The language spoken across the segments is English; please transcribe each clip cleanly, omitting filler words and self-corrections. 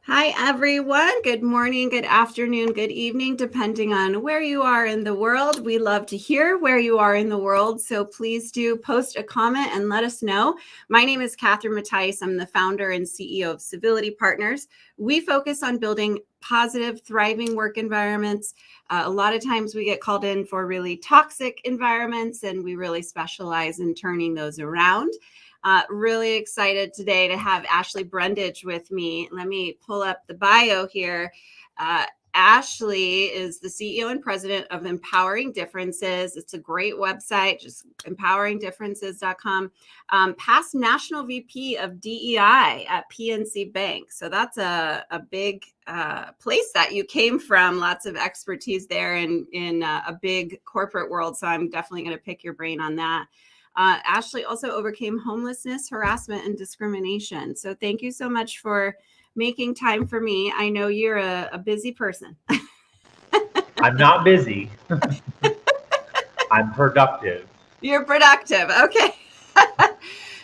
Hi, everyone. Good morning, good afternoon, good evening, depending on where you are in the world. We love to hear where you are in the world. So please do post a comment and let us know. My name is Catherine Mattias. I'm the founder and CEO of Civility Partners. We focus on building positive, thriving work environments. A lot of times we get called in for really toxic environments, and we really specialize in turning those around. Really excited today to have Ashley Brundage with me. Let me pull up the bio here. Ashley is the CEO and president of Empowering Differences. It's a great website, just empoweringdifferences.com. Past national VP of DEI at PNC Bank. So that's a big place that you came from. Lots of expertise there in a big corporate world. So I'm definitely going to pick your brain on that. Ashley also overcame homelessness, harassment, and discrimination. So thank you so much for making time for me. I know you're a busy person. I'm not busy. I'm productive. You're productive. Okay.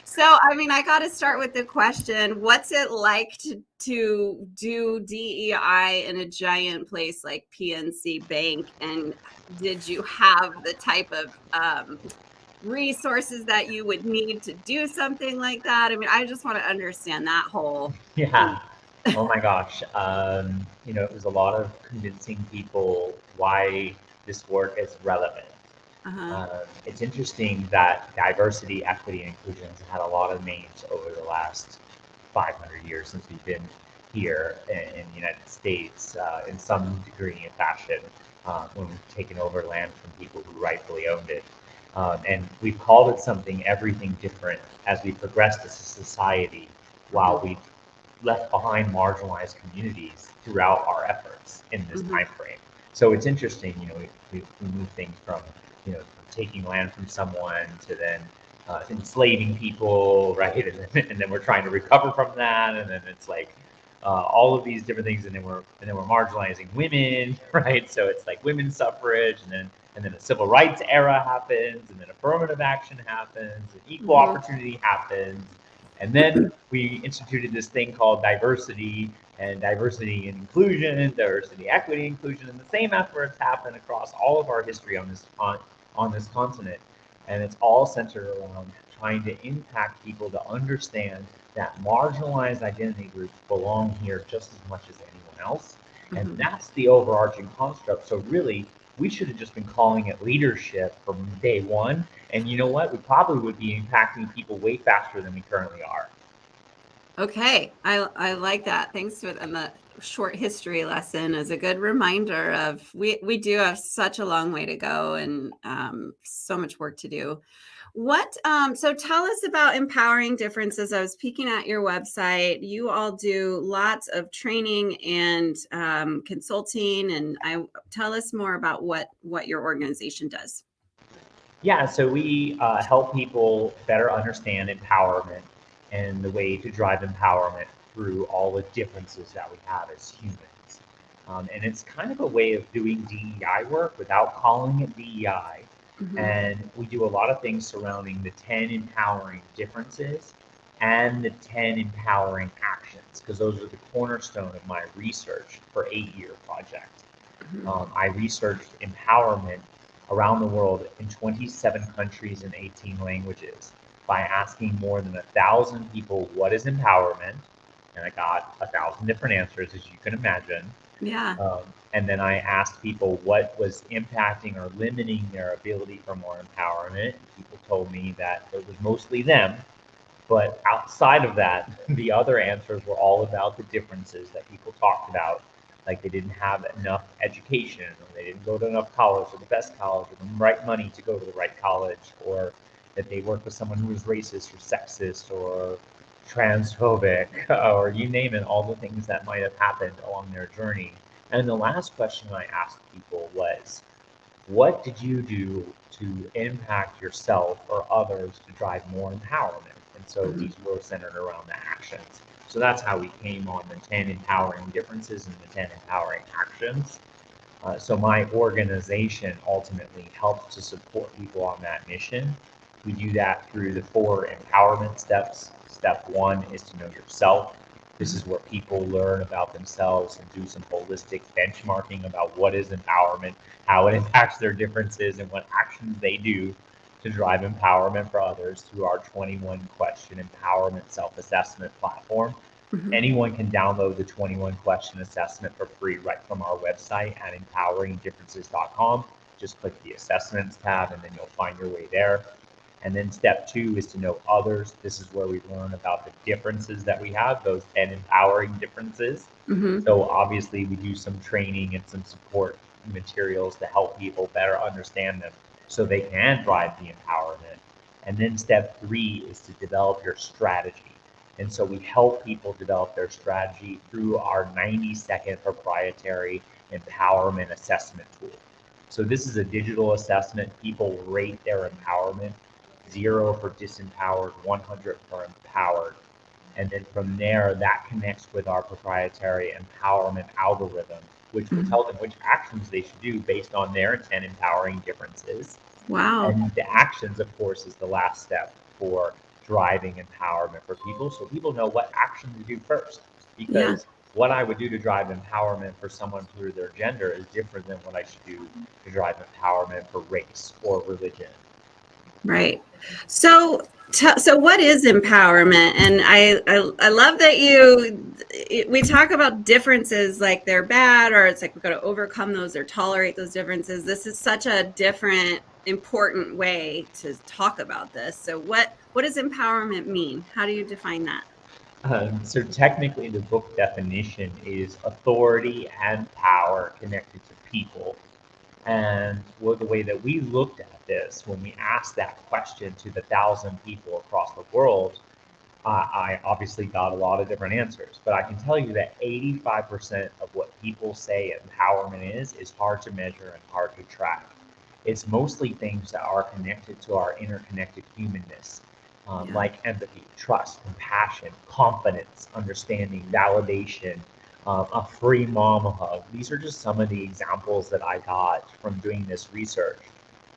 So, I mean, I got to start with the question, what's it like to do DEI in a giant place like PNC Bank? And did you have the type of resources that you would need to do something like that? I mean, I just want to understand that whole Yeah. thing. Oh my gosh. It was a lot of convincing people why this work is relevant. Uh-huh. It's interesting that diversity, equity, and inclusion has had a lot of names over the last 500 years since we've been here in the United States in some degree and fashion when we've taken over land from people who rightfully owned it. And we've called it something, everything different, as we progressed as a society while we've left behind marginalized communities throughout our efforts in this Mm-hmm. time frame. So it's interesting, we move things from, taking land from someone to then enslaving people, right? And then we're trying to recover from that, and then it's like all of these different things, and then we're marginalizing women, right? So it's like women's suffrage, and then the civil rights era happens, and then affirmative action happens, and equal Mm-hmm. opportunity happens, and then we instituted this thing called diversity and diversity, equity, inclusion, and the same efforts happen across all of our history on this continent, and it's all centered around trying to impact people to understand that marginalized identity groups belong here just as much as anyone else. And Mm-hmm. that's the overarching construct. So really, we should have just been calling it leadership from day one. And you know what? We probably would be impacting people way faster than we currently are. Okay, I like that. Thanks for the short history lesson as a good reminder of we do have such a long way to go and so much work to do. So tell us about Empowering Differences. I was peeking at your website. You all do lots of training and consulting, and tell us more about what your organization does. Yeah, so we help people better understand empowerment and the way to drive empowerment through all the differences that we have as humans. And it's kind of a way of doing DEI work without calling it DEI. Mm-hmm. And we do a lot of things surrounding the 10 empowering differences and the 10 empowering actions, because those are the cornerstone of my research for 8-year project. Mm-hmm. I researched empowerment around the world in 27 countries and 18 languages by asking more than 1,000 people what is empowerment, and I got 1,000 different answers, as you can imagine. Yeah. And then I asked people what was impacting or limiting their ability for more empowerment. People told me that it was mostly them, but outside of that, the other answers were all about the differences that people talked about. Like they didn't have enough education, or they didn't go to enough college, or the best college, or the right money to go to the right college, or that they worked with someone who was racist or sexist or transphobic, or you name it, all the things that might have happened along their journey. And the last question I asked people was, what did you do to impact yourself or others to drive more empowerment? And so Mm-hmm. these were centered around the actions. So that's how we came on the 10 empowering differences and the 10 empowering actions. So my organization ultimately helps to support people on that mission. We do that through the 4 empowerment steps. Step 1 is to know yourself. This is where people learn about themselves and do some holistic benchmarking about what is empowerment, how it impacts their differences, and what actions they do to drive empowerment for others through our 21 question empowerment self-assessment platform. Anyone can download the 21 question assessment for free right from our website at empoweringdifferences.com. Just click the assessments tab and then you'll find your way there. And then step 2 is to know others. This is where we learn about the differences that we have, those 10 empowering differences. So obviously we do some training and some support materials to help people better understand them so they can drive the empowerment. And then step 3 is to develop your strategy. And so we help people develop their strategy through our 90-second proprietary empowerment assessment tool. So this is a digital assessment. People rate their empowerment, 0 for disempowered, 100 for empowered. And then from there, that connects with our proprietary empowerment algorithm, which will tell them which actions they should do based on their 10 empowering differences. Wow. And the actions, of course, is the last step for driving empowerment for people. So people know what action to do first, because what I would do to drive empowerment for someone through their gender is different than what I should do to drive empowerment for race or religion. Right. So what is empowerment? And I love that we talk about differences like they're bad, or it's like we've got to overcome those or tolerate those differences. This is such a different, important way to talk about this. So what does empowerment mean? How do you define that? So technically the book definition is authority and power connected to people. And the way that we looked at this, when we asked that question to the 1,000 people across the world, I obviously got a lot of different answers, but I can tell you that 85% of what people say empowerment is hard to measure and hard to track. It's mostly things that are connected to our interconnected humanness, like empathy, trust, compassion, confidence, understanding, validation, a free mama hug. These are just some of the examples that I got from doing this research.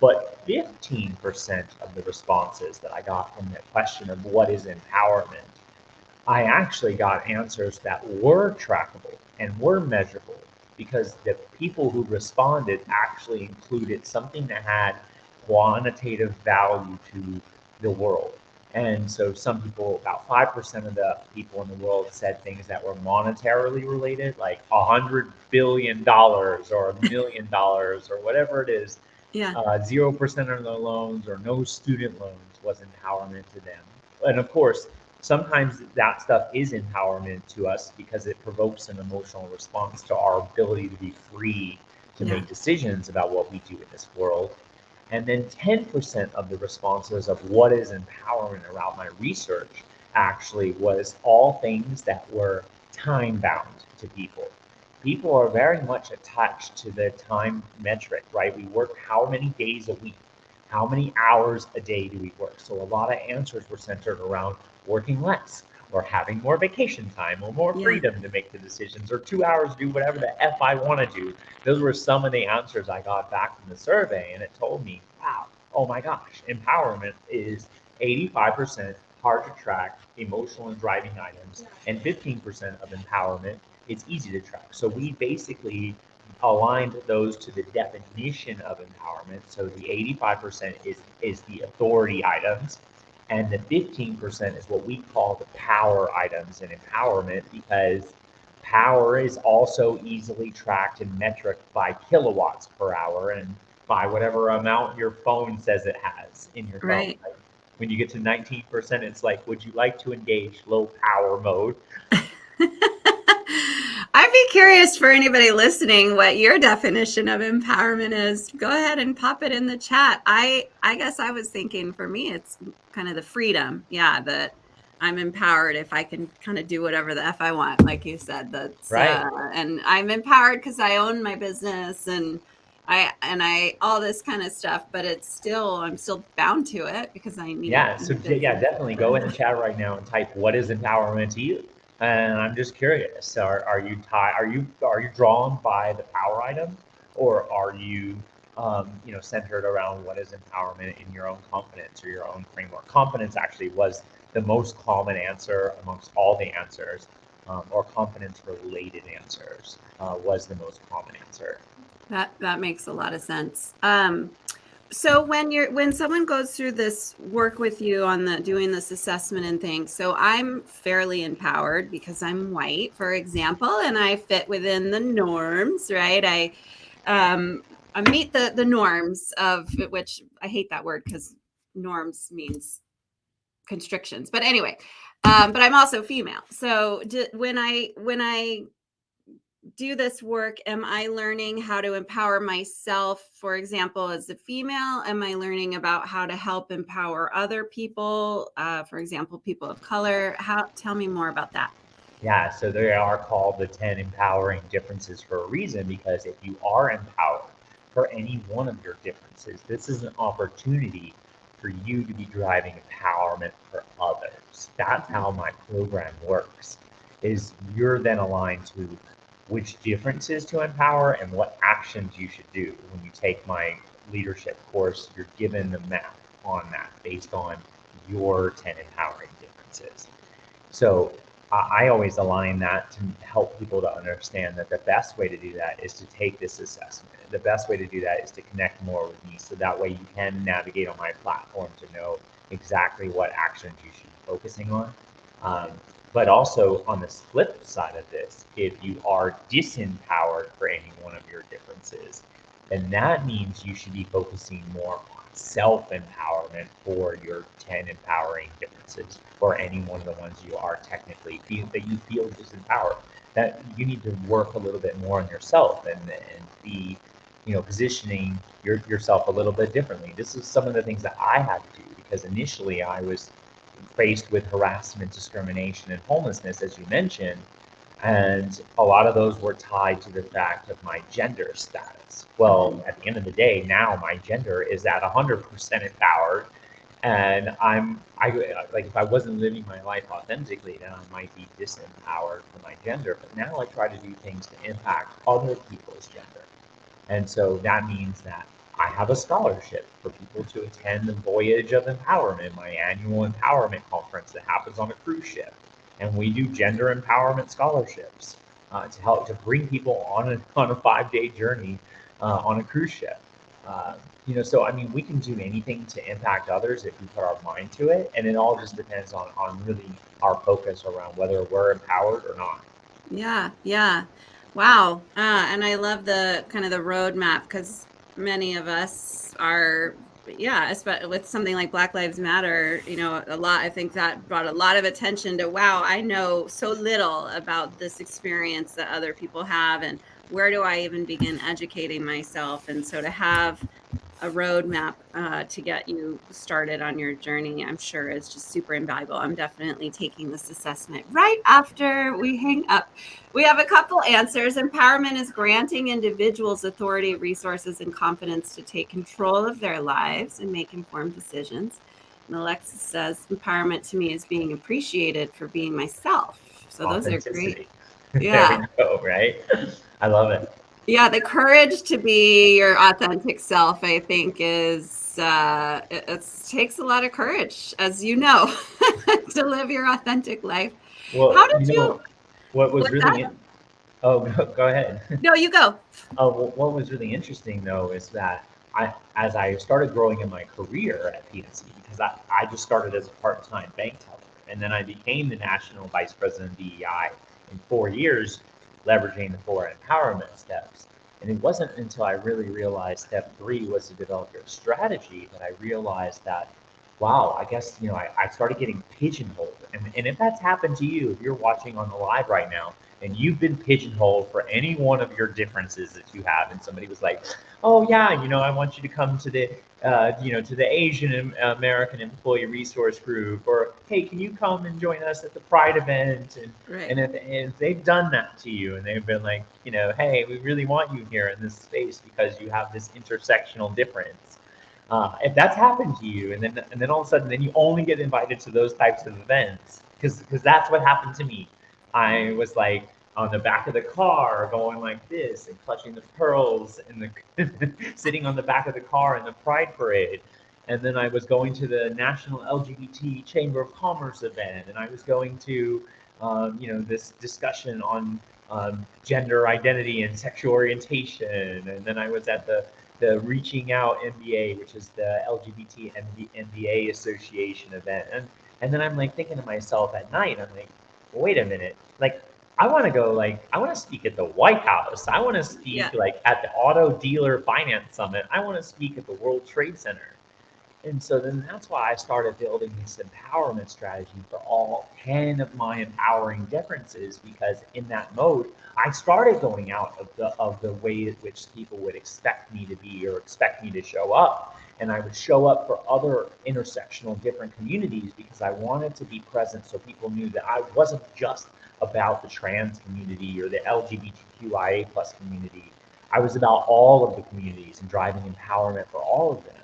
But 15% of the responses that I got from that question of what is empowerment, I actually got answers that were trackable and were measurable, because the people who responded actually included something that had quantitative value to the world. And so some people, about 5% of the people in the world said things that were monetarily related, like $100 billion or $1 million or whatever it is. 0% of the loans or no student loans was empowerment to them. And of course, sometimes that stuff is empowerment to us because it provokes an emotional response to our ability to be free to make decisions about what we do in this world. And then 10% of the responses of what is empowerment around my research actually was all things that were time bound to people. People are very much attached to the time metric, right? We work how many days a week, how many hours a day do we work? So a lot of answers were centered around working less, or having more vacation time, or more freedom to make the decisions, or 2 hours do whatever the F I want to do. Those were some of the answers I got back from the survey, and it told me, wow, oh my gosh, empowerment is 85% hard to track emotional and driving items, and 15% of empowerment, it's easy to track. So we basically aligned those to the definition of empowerment. So the 85% is the authority items, and the 15% is what we call the power items in empowerment, because power is also easily tracked and metric by kilowatts per hour and by whatever amount your phone says it has in your phone. Right? When you get to 19%, it's like, would you like to engage low power mode? I'd be curious for anybody listening what your definition of empowerment is. Go ahead and pop it in the chat. I guess I was thinking, for me, it's kind of the freedom. Yeah, that I'm empowered if I can kind of do whatever the F I want, like you said. That's right. And I'm empowered because I own my business and I all this kind of stuff, but I'm still bound to it because I need. Yeah, so definitely go in the chat right now and type what is empowerment to you. And I'm just curious, are you drawn by the power item, or are you centered around what is empowerment in your own confidence or your own framework? Confidence actually was the most common answer amongst all the answers. or confidence-related answers was the most common answer. That makes a lot of sense. So when someone goes through this work with you on doing this assessment and things, so I'm fairly empowered because I'm white, for example, and I fit within the norms, right? I meet the norms of which I hate that word because norms means constrictions. But anyway, but I'm also female. So when I do this work, am I learning how to empower myself, for example, as a female? Am I learning about how to help empower other people, for example, people of color? Tell me more about that. Yeah, so they are called the 10 empowering differences for a reason, because if you are empowered for any one of your differences, this is an opportunity for you to be driving empowerment for others. That's how my program works, is you're then aligned to which differences to empower and what actions you should do. When you take my leadership course, you're given the map on that based on your 10 empowering differences. So I always align that to help people to understand that the best way to do that is to take this assessment. The best way to do that is to connect more with me, so that way you can navigate on my platform to know exactly what actions you should be focusing on. But also on the flip side of this, if you are disempowered for any one of your differences, then that means you should be focusing more on self-empowerment for your 10 empowering differences, or any one of the ones you are technically that you feel disempowered. That you need to work a little bit more on yourself and be, positioning yourself a little bit differently. This is some of the things that I had to do, because initially I was faced with harassment, discrimination, and homelessness, as you mentioned. And a lot of those were tied to the fact of my gender status. Well, at the end of the day, now my gender is at 100% empowered. And I like, if I wasn't living my life authentically, then I might be disempowered for my gender. But now I try to do things to impact other people's gender. And so that means that I have a scholarship for people to attend the Voyage of Empowerment, my annual empowerment conference that happens on a cruise ship. And we do gender empowerment scholarships to help to bring people on a 5-day journey on a cruise ship. So I mean, we can do anything to impact others if we put our mind to it, and it all just depends on really our focus around whether we're empowered or not. Yeah. Wow. And I love the kind of the roadmap, because many of us are, especially with something like Black Lives Matter, a lot, I think that brought a lot of attention to, wow, I know so little about this experience that other people have, and where do I even begin educating myself? And so to have a roadmap to get you started on your journey, I'm sure is just super invaluable. I'm definitely taking this assessment right after we hang up. We have a couple answers. Empowerment is granting individuals authority, resources, and confidence to take control of their lives and make informed decisions. And Alexis says, empowerment to me is being appreciated for being myself. So those are great. Yeah. There we go, right? I love it. Yeah, the courage to be your authentic self, I think, is it takes a lot of courage, as you know, to live your authentic life. Well, How did you? What was really go ahead. No, you go. What was really interesting though is that as I started growing in my career at PNC, because I just started as a part-time bank teller, and then I became the national vice president of DEI in 4 years, leveraging the 4 empowerment steps. And it wasn't until I really realized step 3 was to develop your strategy that I realized that, wow, I guess, I started getting pigeonholed. And if that's happened to you, if you're watching on the live right now, and you've been pigeonholed for any one of your differences that you have, and somebody was like, oh yeah, I want you to come to the to the Asian American Employee Resource Group, or hey, can you come and join us at the Pride event? And Right. and if they've done that to you, and they've been like, hey, we really want you here in this space because you have this intersectional difference. If that's happened to you, and then all of a sudden, then you only get invited to those types of events, because that's what happened to me. I was like on the back of the car going like this and clutching the pearls and sitting on the back of the car in the Pride Parade. And then I was going to the National LGBT Chamber of Commerce event, and I was going to this discussion on gender identity and sexual orientation. And then I was at the Reaching Out MBA, which is the LGBT MBA Association event. And then I'm like thinking to myself at night, I'm like, well, wait a minute, like I want to go, like I want to speak at the White House. I want to speak like at the Auto Dealer Finance Summit. I want to speak at the World Trade Center. And so then that's why I started building this empowerment strategy for all 10 of my empowering differences, because in that mode, I started going out of the way in which people would expect me to be or expect me to show up. And I would show up for other intersectional different communities because I wanted to be present so people knew that I wasn't just about the trans community or the LGBTQIA plus community. I was about all of the communities and driving empowerment for all of them.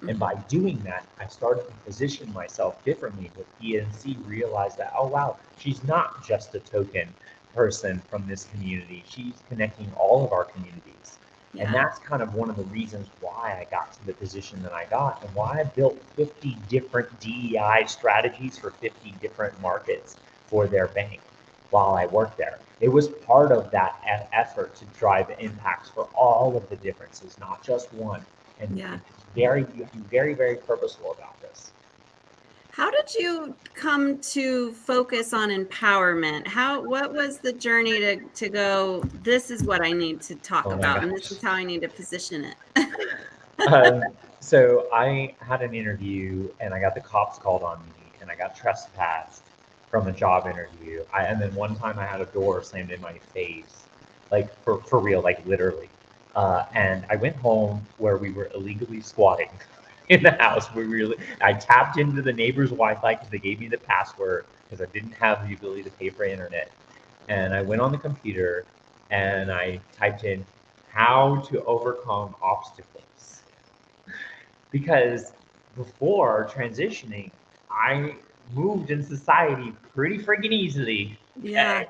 And by doing that, I started to position myself differently. With PNC, realized that, oh wow, she's not just a token person from this community. She's connecting all of our communities. Yeah. And that's kind of one of the reasons why I got to the position that I got, and why I built 50 different DEI strategies for 50 different markets for their bank while I worked there. It was part of that effort to drive impacts for all of the differences, not just one. And you have to be very, very purposeful about this. How did you come to focus on empowerment? What was the journey to go, this is what I need to talk about, and this is how I need to position it? So I had an interview and I got the cops called on me and I got trespassed from a job interview. And then one time I had a door slammed in my face, like for real, like literally. And I went home where we were illegally squatting in the house. I tapped into the neighbor's Wi-Fi because they gave me the password because I didn't have the ability to pay for internet. And I went on the computer and I typed in how to overcome obstacles. Because before transitioning, I moved in society pretty freaking easily. Yeah.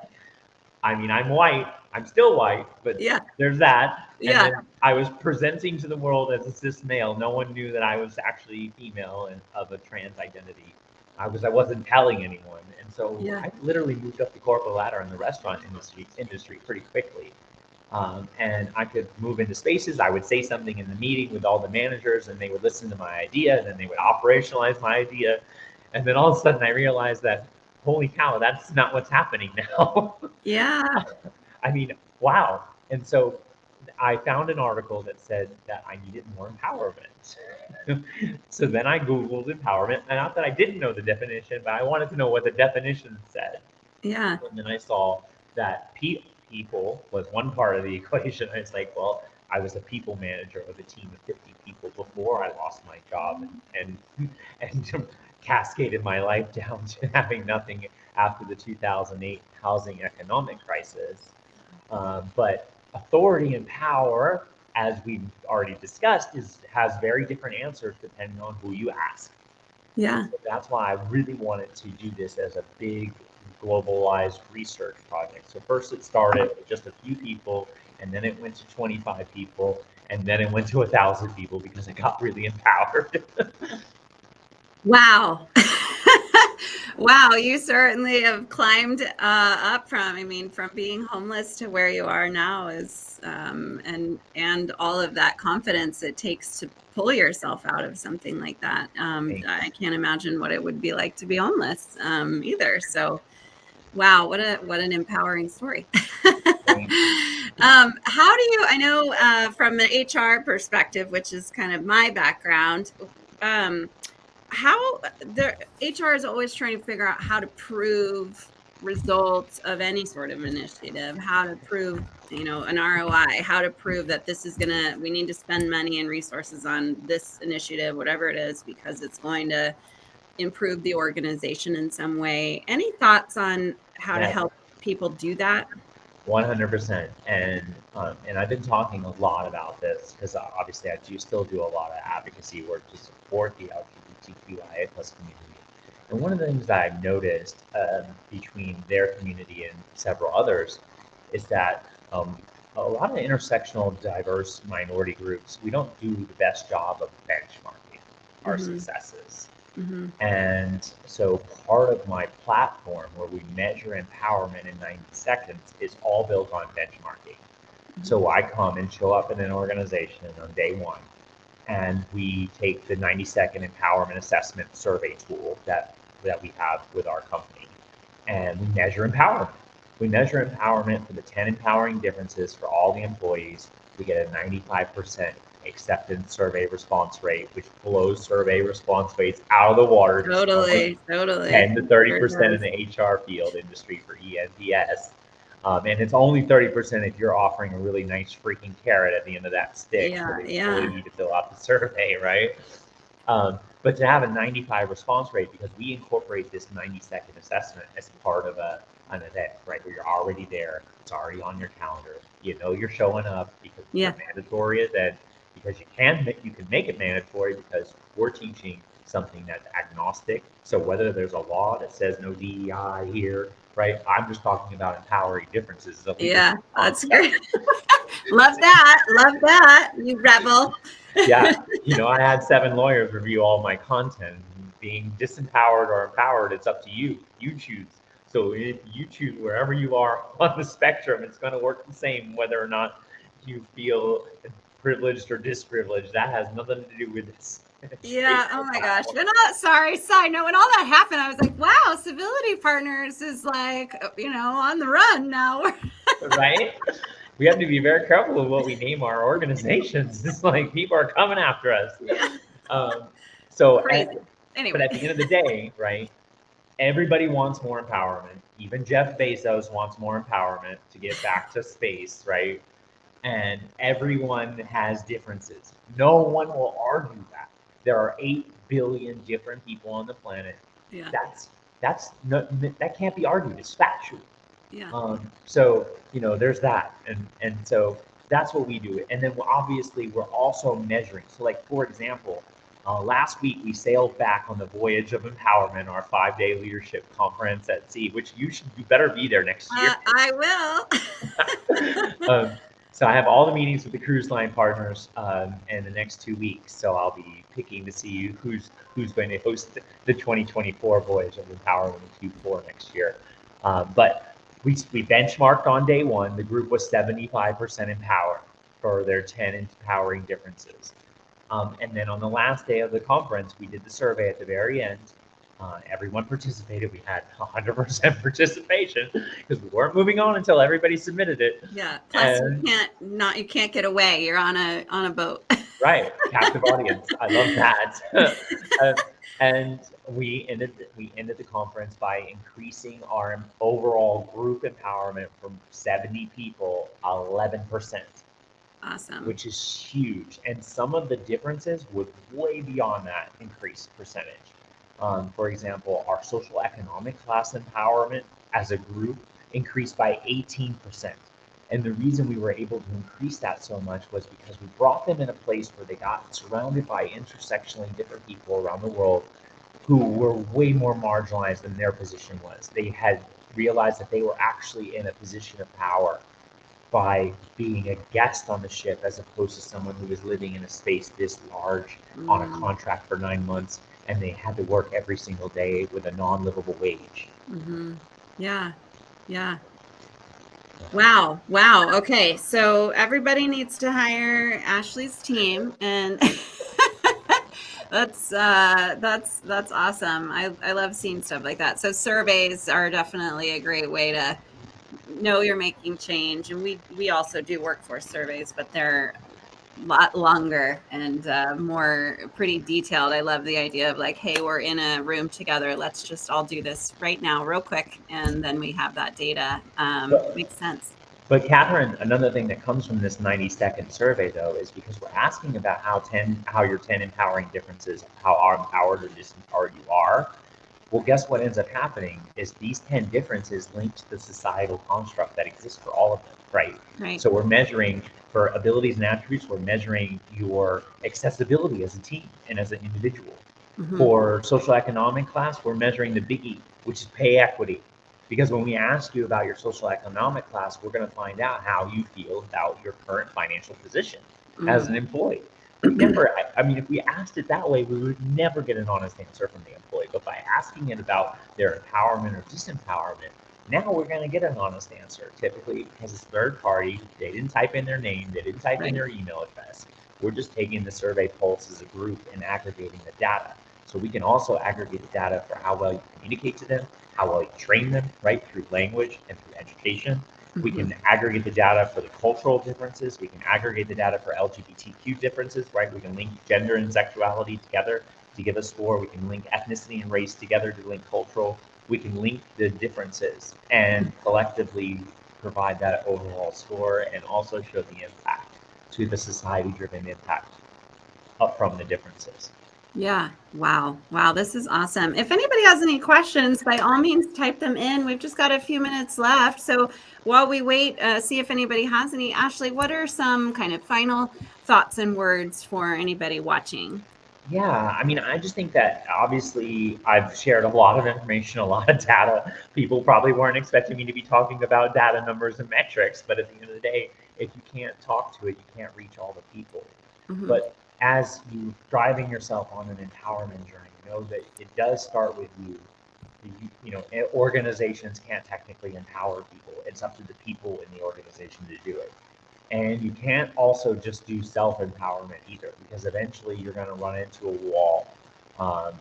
I mean, I'm white. I'm still white, but there's that. And then I was presenting to the world as a cis male. No one knew that I was actually female and of a trans identity. I wasn't telling anyone. And so I literally moved up the corporate ladder in the restaurant industry pretty quickly. And I could move into spaces. I would say something in the meeting with all the managers and they would listen to my idea and then they would operationalize my idea. And then all of a sudden I realized that, holy cow, that's not what's happening now. Yeah. I mean, wow. And so I found an article that said that I needed more empowerment. So then I Googled empowerment, and not that I didn't know the definition, but I wanted to know what the definition said. Yeah. And then I saw that people was one part of the equation. I was like, well, I was a people manager of a team of 50 people before I lost my job and cascaded my life down to having nothing after the 2008 housing economic crisis. But authority and power, as we've already discussed, has very different answers depending on who you ask. Yeah. So that's why I really wanted to do this as a big globalized research project. So first it started with just a few people, and then it went to 25 people, and then it went to 1,000 people because it got really empowered. Wow. Wow, you certainly have climbed up from being homeless to where you are now is and all of that confidence it takes to pull yourself out of something like that. I can't imagine what it would be like to be homeless either. So wow, what an empowering story. How do you, I know from an HR perspective, which is kind of my background, how the HR is always trying to figure out how to prove results of any sort of initiative, how to prove, an ROI, how to prove that we need to spend money and resources on this initiative, whatever it is, because it's going to improve the organization in some way. Any thoughts on how to help people do that? 100%. And I've been talking a lot about this because obviously I still do a lot of advocacy work to support the LGBTQIA plus community. And one of the things that I've noticed between their community and several others is that a lot of intersectional, diverse minority groups, we don't do the best job of benchmarking our successes. Mm-hmm. And so part of my platform where we measure empowerment in 90 seconds is all built on benchmarking. So I come and show up in an organization on day one, and we take the 90-second empowerment assessment survey tool that we have with our company, and we measure empowerment. We measure empowerment for the 10 empowering differences for all the employees. We get a 95% acceptance survey response rate, which blows survey response rates out of the water. Totally. 10 to 30% in the HR field industry for ENPS. And it's only 30% if you're offering a really nice freaking carrot at the end of that stick for the employee to fill out the survey, right? But to have a 95 response rate, because we incorporate this 90-second assessment as part of an event, right? Where you're already there, it's already on your calendar. You know you're showing up because it's a mandatory event, because you can make it mandatory because we're teaching something that's agnostic. So whether there's a law that says no DEI here, right? I'm just talking about empowering differences. So that's great. Love that, you rebel. Yeah, I had 7 lawyers review all my content. Being disempowered or empowered, it's up to you. You choose. So if you choose wherever you are on the spectrum, it's going to work the same whether or not you feel privileged or disprivileged. That has nothing to do with this. Yeah. Oh my gosh. Sorry. Side note. When all that happened, I was like, wow, Civility Partners is like, on the run now. Right? We have to be very careful with what we name our organizations. It's like people are coming after us. Yeah. Anyway. But at the end of the day, right? Everybody wants more empowerment. Even Jeff Bezos wants more empowerment to get back to space, right? And everyone has differences. No one will argue that. There are 8 billion different people on the planet. Yeah. That can't be argued. It's factual. Yeah. So there's that, and so that's what we do. And then obviously we're also measuring. So like for example, last week we sailed back on the voyage of empowerment, our 5-day leadership conference at sea, which you better be there next year. I will. So I have all the meetings with the cruise line partners in the next 2 weeks. So I'll be picking to see who's going to host the 2024 voyage of empowerment in Q4 next year. But we benchmarked on day one. The group was 75% empowered for their 10 empowering differences. And then on the last day of the conference, we did the survey at the very end. Everyone participated. We had 100% participation because we weren't moving on until everybody submitted it. Yeah. Plus, you can't get away. You're on a boat. Right. Captive audience. I love that. And we ended the conference by increasing our overall group empowerment from 70 people, 11%. Awesome. Which is huge. And some of the differences were way beyond that increased percentage. For example, our social economic class empowerment as a group increased by 18%. And the reason we were able to increase that so much was because we brought them in a place where they got surrounded by intersectionally different people around the world who were way more marginalized than their position was. They had realized that they were actually in a position of power by being a guest on the ship as opposed to someone who was living in a space this large on a contract for 9 months, and they had to work every single day with a non-livable wage. Yeah. Wow. Okay, so everybody needs to hire Ashley's team, and that's awesome. I love seeing stuff like that. So surveys are definitely a great way to know you're making change, and we also do workforce surveys, but they're a lot longer and more pretty detailed. I love the idea of like, hey, we're in a room together, let's just all do this right now real quick, and then we have that data. Makes sense. But Catherine, another thing that comes from this 90-second survey though is because we're asking about how your 10 empowering differences, how empowered or disempowered you are. Well, guess what ends up happening is these 10 differences link to the societal construct that exists for all of them, right? So we're measuring for abilities and attributes, we're measuring your accessibility as a team and as an individual. For social economic class, we're measuring the biggie, which is pay equity. Because when we ask you about your social economic class, we're going to find out how you feel about your current financial position as an employee. I mean, if we asked it that way, we would never get an honest answer from the employee. But by asking it about their empowerment or disempowerment, now we're going to get an honest answer, typically because it's third party. They didn't type in their name, they didn't type in their email address. We're just taking the survey pulse as a group and aggregating the data. So we can also aggregate the data for how well you communicate to them, how well you train them, right, through language and through education. We can aggregate the data for the cultural differences. We can aggregate the data for LGBTQ differences, right? We can link gender and sexuality together to give a score. We can link ethnicity and race together to link cultural. We can link the differences and collectively provide that overall score and also show the impact to the society-driven impact up from the differences. Yeah. Wow. Wow. This is awesome. If anybody has any questions, by all means, type them in. We've just got a few minutes left. So while we wait, see if anybody has any. Ashley, what are some kind of final thoughts and words for anybody watching? Yeah, I mean, I just think that obviously I've shared a lot of information, a lot of data. People probably weren't expecting me to be talking about data numbers and metrics, but at the end of the day, if you can't talk to it, you can't reach all the people. But as you driving yourself on an empowerment journey, know that it does start with you. You know, organizations can't technically empower people. It's up to the people in the organization to do it. And you can't also just do self-empowerment either, because eventually you're going to run into a wall,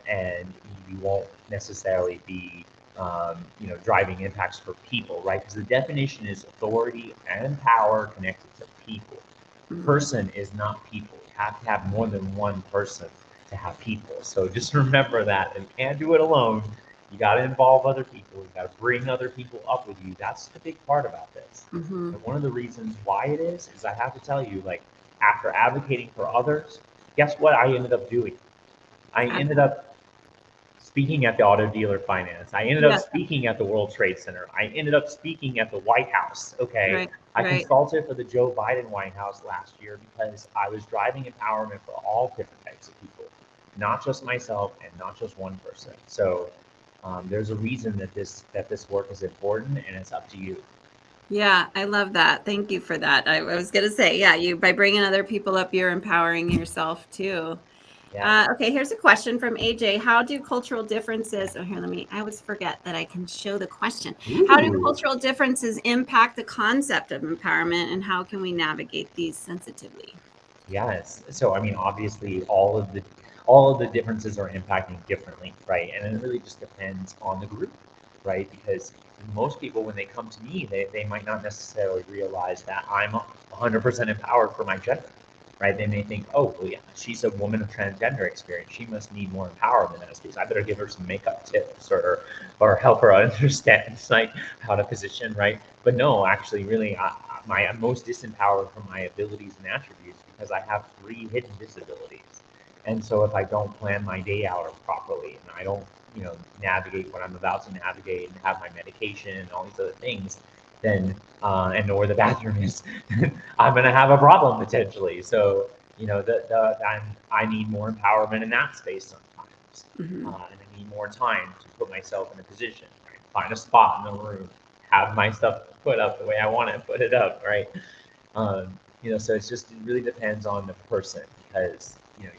and you won't necessarily be, driving impacts for people, right? Because the definition is authority and power connected to people. Person is not people. You have to have more than one person to have people. So just remember that, and you can't do it alone. You got to involve other people. You got to bring other people up with you. That's the big part about this. And one of the reasons why it is I have to tell you, like, after advocating for others, guess what I ended up doing? I ended up speaking at the Auto Dealer Finance. I ended up speaking at the World Trade Center. I ended up speaking at the White House. Okay. I consulted for the Joe Biden White House last year because I was driving empowerment for all different types of people, not just myself and not just one person. So there's a reason that this work is important, and it's up to you. Yeah, I love that. Thank you for that. I was going to say, yeah, you by bringing other people up, you're empowering yourself too. Yeah. Okay, here's a question from AJ. How do cultural differences, I always forget that I can show the question. How do cultural differences impact the concept of empowerment, and how can we navigate these sensitively? Yes. So, I mean, obviously all of the differences are impacting differently, right? And it really just depends on the group, right? Because most people, when they come to me, they might not necessarily realize that I'm 100% empowered for my gender, right? They may think, oh, well, yeah, she's a woman of transgender experience. She must need more empowerment in this case. I better give her some makeup tips or help her understand, like, how to position, right? But no, actually, really, I'm most disempowered from my abilities and attributes because I have 3 hidden disabilities. And so if I don't plan my day out properly, and I don't, navigate what I'm about to navigate and have my medication and all these other things, then and know where the bathroom is, I'm going to have a problem potentially. So, I need more empowerment in that space sometimes. And I need more time to put myself in a position, right? Find a spot in the room, have my stuff put up the way I want to put it up, right? So it really depends on the person, because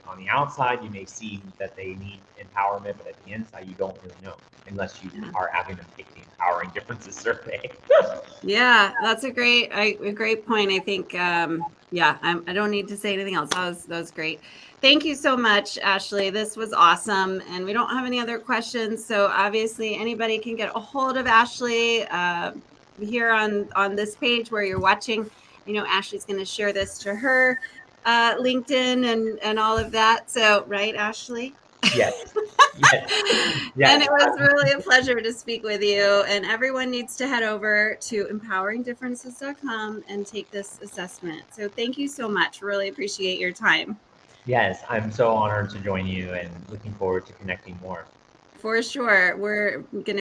on the outside you may see that they need empowerment, but at the inside you don't really know unless you are having them take the empowering differences survey. Yeah, that's a great point. I think I don't need to say anything else. That was great. Thank you so much, Ashley. This was awesome, and we don't have any other questions. So obviously anybody can get a hold of Ashley here on this page where you're watching. Ashley's going to share this to her LinkedIn and all of that. So, right, Ashley? Yes. Yes. And it was really a pleasure to speak with you. And everyone needs to head over to empoweringdifferences.com and take this assessment. So thank you so much. Really appreciate your time. Yes, I'm so honored to join you and looking forward to connecting more. For sure. We're going to